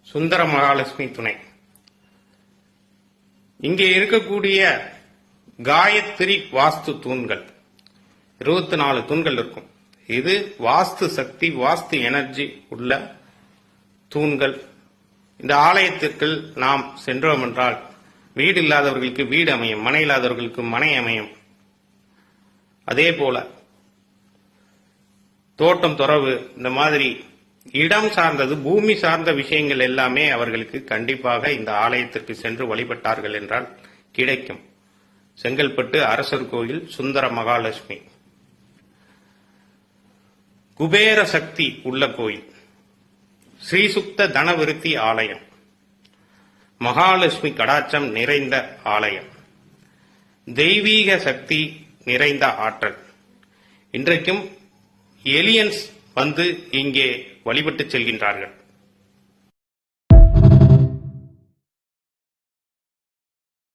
சுந்தர மகாலட்சுமி துணை. இங்கே இருக்கக்கூடிய காயத்ரி வாஸ்து தூண்கள் 24 தூண்கள் இருக்கும். இது வாஸ்து சக்தி, வாஸ்து எனர்ஜி உள்ள தூண்கள். இந்த ஆலயத்திற்கு நாம் சென்றோம் என்றால் வீடு இல்லாதவர்களுக்கு வீடு அமையும், மனை இல்லாதவர்களுக்கு மனை அமையும். அதே போல தோட்டம், துறவு, இந்த மாதிரி இடம் சார்ந்தது, பூமி சார்ந்த விஷயங்கள் எல்லாமே அவர்களுக்கு கண்டிப்பாக இந்த ஆலயத்திற்கு சென்று வழிபட்டார்கள் என்றால் கிடைக்கும். செங்கல்பட்டு அரசர் கோயில் சுந்தர மகாலட்சுமி. குபேர சக்தி உள்ள கோயில், ஸ்ரீசுக்த தனவிருத்தி ஆலயம், மகாலட்சுமி கடாட்சம் நிறைந்த ஆலயம், தெய்வீக சக்தி நிறைந்த ஆற்றல். இன்றைக்கும் எலியன்ஸ் வந்து இங்கே வழிபட்டு செல்கின்றார்கள்.